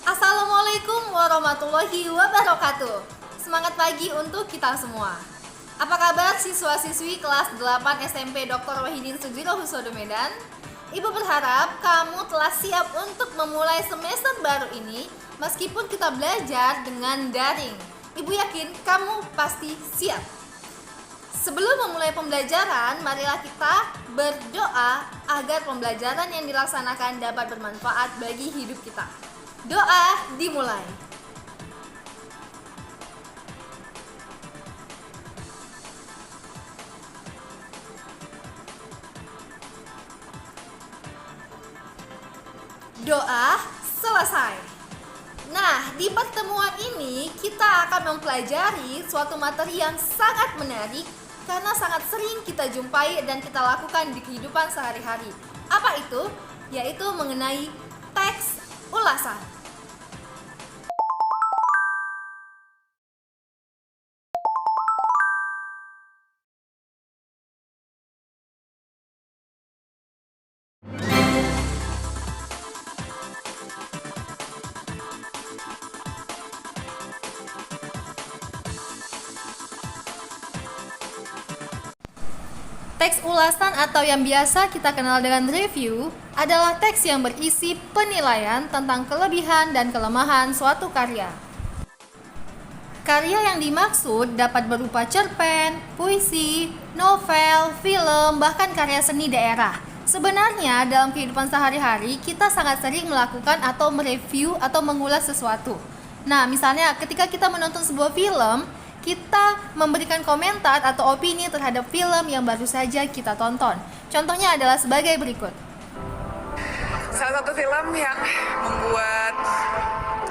Assalamualaikum warahmatullahi wabarakatuh. Semangat pagi untuk kita semua. Apa kabar siswa-siswi kelas 8 SMP Dr. Wahidin Sudirohusodo Medan? Ibu berharap kamu telah siap untuk memulai semester baru ini meskipun kita belajar dengan daring. Ibu yakin kamu pasti siap. Sebelum memulai pembelajaran, marilah kita berdoa agar pembelajaran yang dilaksanakan dapat bermanfaat bagi hidup kita. Doa dimulai. Doa selesai. Nah, di pertemuan ini kita akan mempelajari suatu materi yang sangat menarik karena sangat sering kita jumpai dan kita lakukan di kehidupan sehari-hari. Apa itu? Yaitu mengenai teks ulasan. Teks ulasan atau yang biasa kita kenal dengan review adalah teks yang berisi penilaian tentang kelebihan dan kelemahan suatu karya. Karya yang dimaksud dapat berupa cerpen, puisi, novel, film, bahkan karya seni daerah. Sebenarnya dalam kehidupan sehari-hari kita sangat sering melakukan atau mereview atau mengulas sesuatu. Nah, misalnya ketika kita menonton sebuah film, kita memberikan komentar atau opini terhadap film yang baru saja kita tonton. Contohnya adalah sebagai berikut. Salah satu film yang membuat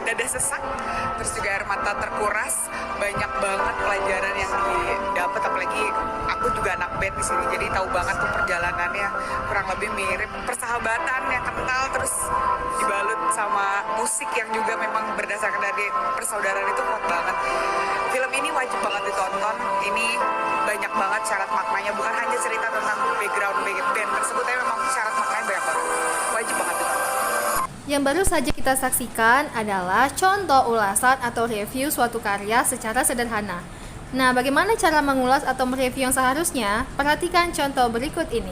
dada sesak, terus juga air mata terkuras, banyak banget pelajaran yang didapat, apalagi aku juga anak band di sini, jadi tahu banget tuh perjalanannya kurang lebih mirip persahabatan yang kental, terus dibalut sama musik yang juga memang berdasarkan dari persaudaraan itu kuat banget. Film ini wajib banget ditonton, ini banyak banget syarat maknanya, bukan hanya cerita tentang background band tersebut, tapi memang syarat maknanya banyak banget, wajib banget ditonton. Yang baru saja kita saksikan adalah contoh ulasan atau review suatu karya secara sederhana. Nah, bagaimana cara mengulas atau mereview yang seharusnya? Perhatikan contoh berikut ini.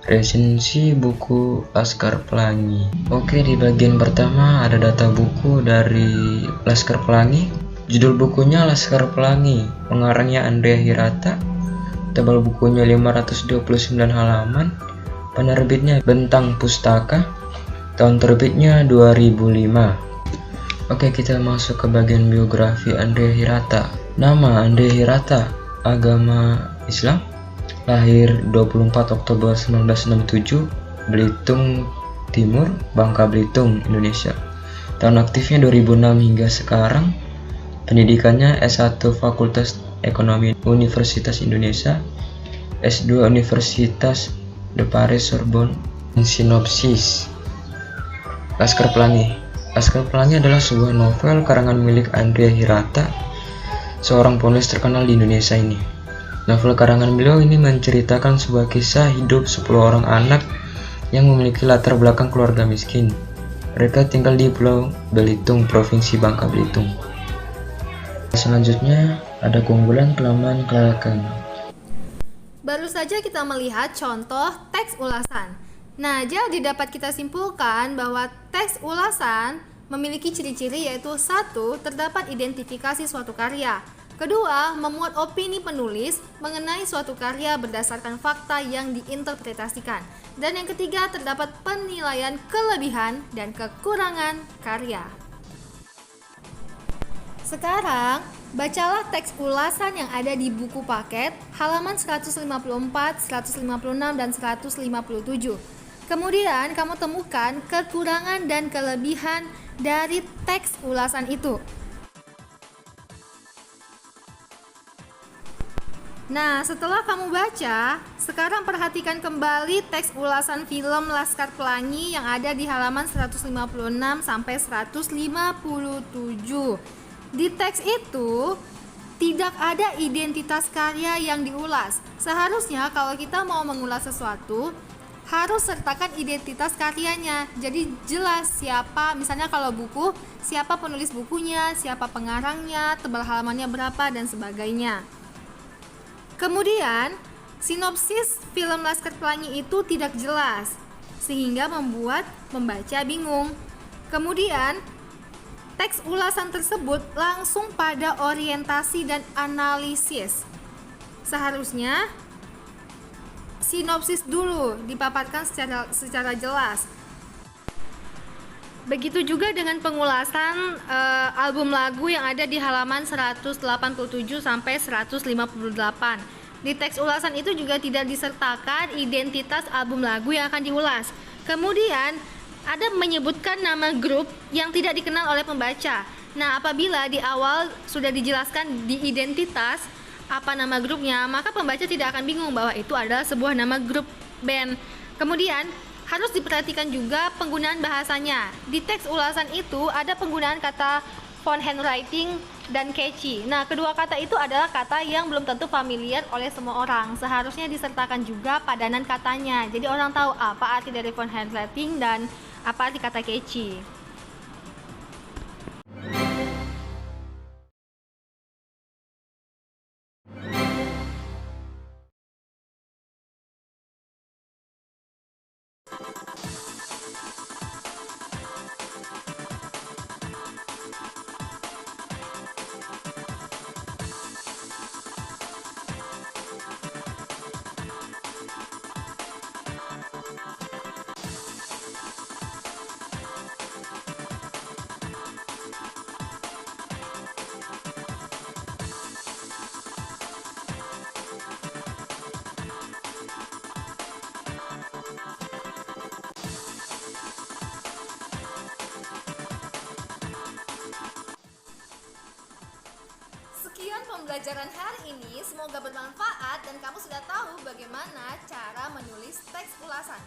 Resensi buku Laskar Pelangi. Oke, di bagian pertama ada data buku dari Laskar Pelangi. Judul bukunya Laskar Pelangi, pengarangnya Andrea Hirata. Tebal bukunya 529 halaman. Penerbitnya Bentang Pustaka. Tahun terbitnya 2005. Oke, kita masuk ke bagian biografi Andrea Hirata. Nama Andrea Hirata, agama Islam. Lahir 24 Oktober 1967, Belitung Timur, Bangka Belitung, Indonesia. Tahun aktifnya 2006 hingga sekarang. Pendidikannya S1 Fakultas Ekonomi Universitas Indonesia, S2 Universitas de Paris Sorbonne. Sinopsis Laskar Pelangi. Laskar Pelangi adalah sebuah novel karangan milik Andrea Hirata, seorang penulis terkenal di Indonesia ini. Novel karangan beliau ini menceritakan sebuah kisah hidup 10 orang anak yang memiliki latar belakang keluarga miskin. Mereka tinggal di Pulau Belitung, Provinsi Bangka Belitung. Selanjutnya ada keunggulan, kelemahan, kelayakan. Baru saja kita melihat contoh teks ulasan. Nah, jadi dapat kita simpulkan bahwa teks ulasan memiliki ciri-ciri yaitu 1. Terdapat identifikasi suatu karya. Kedua, memuat opini penulis mengenai suatu karya berdasarkan fakta yang diinterpretasikan. Dan yang ketiga, terdapat penilaian kelebihan dan kekurangan karya. Sekarang, bacalah teks ulasan yang ada di buku paket halaman 154, 156, dan 157. Kemudian, kamu temukan kekurangan dan kelebihan dari teks ulasan itu. Nah, setelah kamu baca, sekarang perhatikan kembali teks ulasan film Laskar Pelangi yang ada di halaman 156 sampai 157. Di teks itu, tidak ada identitas karya yang diulas. Seharusnya kalau kita mau mengulas sesuatu, harus sertakan identitas karyanya. Jadi jelas siapa, misalnya kalau buku, siapa penulis bukunya, siapa pengarangnya, tebal halamannya berapa, dan sebagainya. Kemudian, sinopsis film Laskar Pelangi itu tidak jelas, sehingga membuat pembaca bingung. Kemudian, teks ulasan tersebut langsung pada orientasi dan analisis. Seharusnya sinopsis dulu dipaparkan secara jelas. Begitu juga dengan pengulasan album lagu yang ada di halaman 187 sampai 158. Di teks ulasan itu juga tidak disertakan identitas album lagu yang akan diulas. Kemudian ada menyebutkan nama grup yang tidak dikenal oleh pembaca. Nah, apabila di awal sudah dijelaskan di identitas apa nama grupnya, maka pembaca tidak akan bingung bahwa itu adalah sebuah nama grup band. Kemudian harus diperhatikan juga penggunaan bahasanya. Di teks ulasan itu ada penggunaan kata font handwriting dan catchy. Nah, kedua kata itu adalah kata yang belum tentu familiar oleh semua orang. Seharusnya disertakan juga padanan katanya. Jadi orang tahu apa arti dari font handwriting dan apa arti kata catchy. Sekian pembelajaran hari ini, semoga bermanfaat dan kamu sudah tahu bagaimana cara menulis teks ulasan.